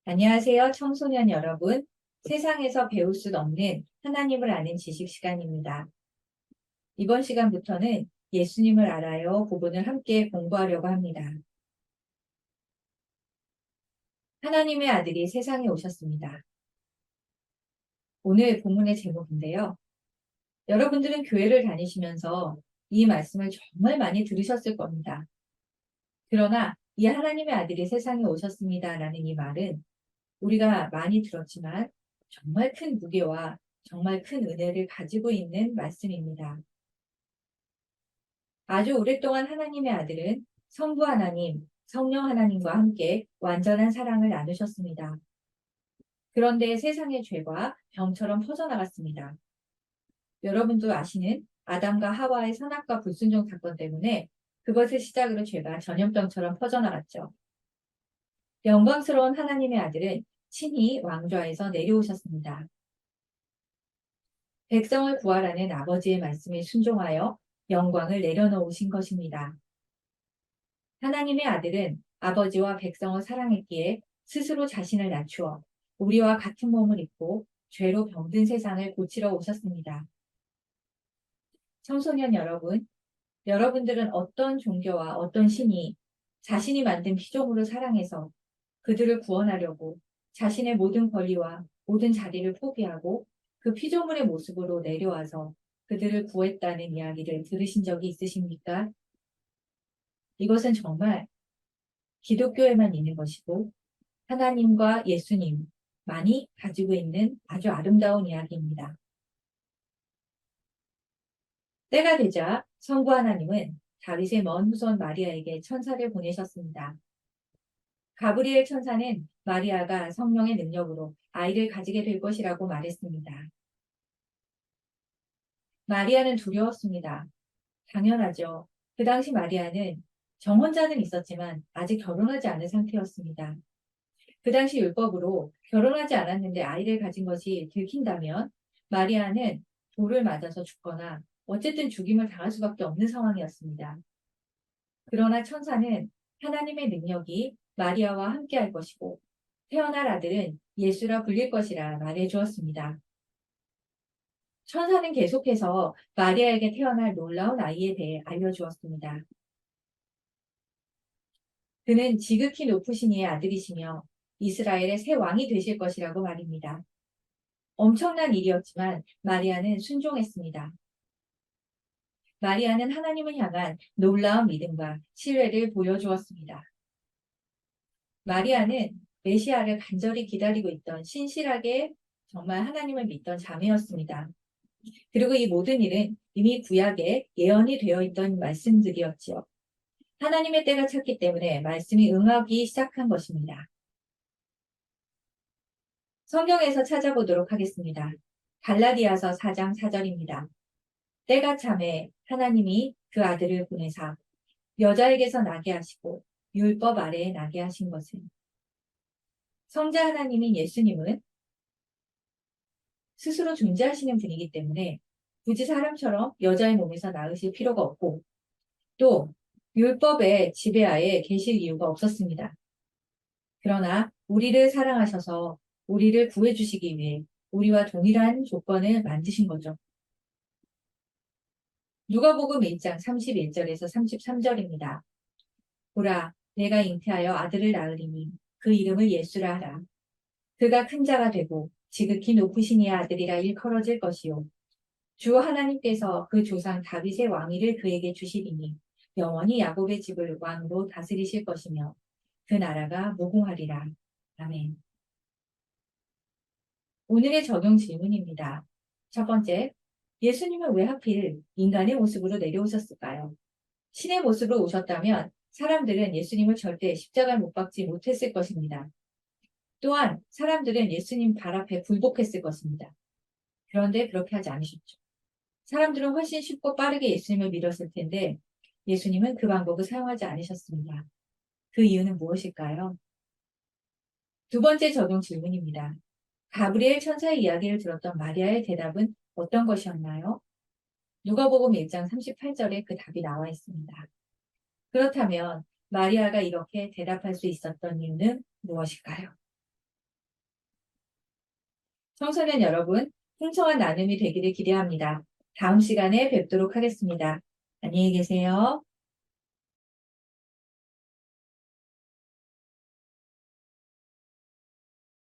안녕하세요, 청소년 여러분. 세상에서 배울 수 없는 하나님을 아는 지식 시간입니다. 이번 시간부터는 예수님을 알아요 부분을 함께 공부하려고 합니다. 하나님의 아들이 세상에 오셨습니다. 오늘 본문의 제목인데요. 여러분들은 교회를 다니시면서 이 말씀을 정말 많이 들으셨을 겁니다. 그러나 이 하나님의 아들이 세상에 오셨습니다라는 이 말은 우리가 많이 들었지만 정말 큰 무게와 정말 큰 은혜를 가지고 있는 말씀입니다. 아주 오랫동안 하나님의 아들은 성부 하나님, 성령 하나님과 함께 완전한 사랑을 나누셨습니다. 그런데 세상의 죄가 병처럼 퍼져나갔습니다. 여러분도 아시는 아담과 하와의 선악과 불순종 사건 때문에 그것을 시작으로 죄가 전염병처럼 퍼져나갔죠. 영광스러운 하나님의 아들은 친히 왕좌에서 내려오셨습니다. 백성을 구하라는 아버지의 말씀에 순종하여 영광을 내려놓으신 것입니다. 하나님의 아들은 아버지와 백성을 사랑했기에 스스로 자신을 낮추어 우리와 같은 몸을 입고 죄로 병든 세상을 고치러 오셨습니다. 청소년 여러분, 여러분들은 어떤 종교와 어떤 신이 자신이 만든 피조물을 사랑해서 그들을 구원하려고 자신의 모든 권리와 모든 자리를 포기하고 그 피조물의 모습으로 내려와서 그들을 구했다는 이야기를 들으신 적이 있으십니까? 이것은 정말 기독교에만 있는 것이고 하나님과 예수님만이 가지고 있는 아주 아름다운 이야기입니다. 때가 되자 성부 하나님은 다윗의 먼 후손 마리아에게 천사를 보내셨습니다. 가브리엘 천사는 마리아가 성령의 능력으로 아이를 가지게 될 것이라고 말했습니다. 마리아는 두려웠습니다. 당연하죠. 그 당시 마리아는 정혼자는 있었지만 아직 결혼하지 않은 상태였습니다. 그 당시 율법으로 결혼하지 않았는데 아이를 가진 것이 들킨다면 마리아는 돌을 맞아서 죽거나 어쨌든 죽임을 당할 수밖에 없는 상황이었습니다. 그러나 천사는 하나님의 능력이 마리아와 함께할 것이고 태어날 아들은 예수라 불릴 것이라 말해 주었습니다. 천사는 계속해서 마리아에게 태어날 놀라운 아이에 대해 알려주었습니다. 그는 지극히 높으신 이의 아들이시며 이스라엘의 새 왕이 되실 것이라고 말입니다. 엄청난 일이었지만 마리아는 순종했습니다. 마리아는 하나님을 향한 놀라운 믿음과 신뢰를 보여주었습니다. 마리아는 메시아를 간절히 기다리고 있던 신실하게 정말 하나님을 믿던 자매였습니다. 그리고 이 모든 일은 이미 구약에 예언이 되어 있던 말씀들이었지요. 하나님의 때가 찼기 때문에 말씀이 응하기 시작한 것입니다. 성경에서 찾아보도록 하겠습니다. 갈라디아서 4장 4절입니다. 때가 참에 하나님이 그 아들을 보내사 여자에게서 나게 하시고 율법 아래에 나게 하신 것은 성자 하나님인 예수님은 스스로 존재하시는 분이기 때문에 굳이 사람처럼 여자의 몸에서 낳으실 필요가 없고 또 율법의 지배하에 계실 이유가 없었습니다. 그러나 우리를 사랑하셔서 우리를 구해주시기 위해 우리와 동일한 조건을 만드신 거죠. 누가복음 1장 31절에서 33절입니다. 보라, 내가 잉태하여 아들을 낳으리니 그 이름을 예수라 하라. 그가 큰 자가 되고 지극히 높으신 이의 아들이라 일컬어질 것이요. 주 하나님께서 그 조상 다윗의 왕위를 그에게 주시리니 영원히 야곱의 집을 왕으로 다스리실 것이며 그 나라가 무궁하리라. 아멘. 오늘의 적용 질문입니다. 첫 번째, 예수님은 왜 하필 인간의 모습으로 내려오셨을까요? 신의 모습으로 오셨다면 사람들은 예수님을 절대 십자가에 못 박지 못했을 것입니다. 또한 사람들은 예수님 발 앞에 굴복했을 것입니다. 그런데 그렇게 하지 않으셨죠. 사람들은 훨씬 쉽고 빠르게 예수님을 믿었을 텐데 예수님은 그 방법을 사용하지 않으셨습니다. 그 이유는 무엇일까요? 두 번째 적용 질문입니다. 가브리엘 천사의 이야기를 들었던 마리아의 대답은 어떤 것이었나요? 누가복음 1장 38절에 그 답이 나와 있습니다. 그렇다면 마리아가 이렇게 대답할 수 있었던 이유는 무엇일까요? 청소년 여러분, 풍성한 나눔이 되기를 기대합니다. 다음 시간에 뵙도록 하겠습니다. 안녕히 계세요.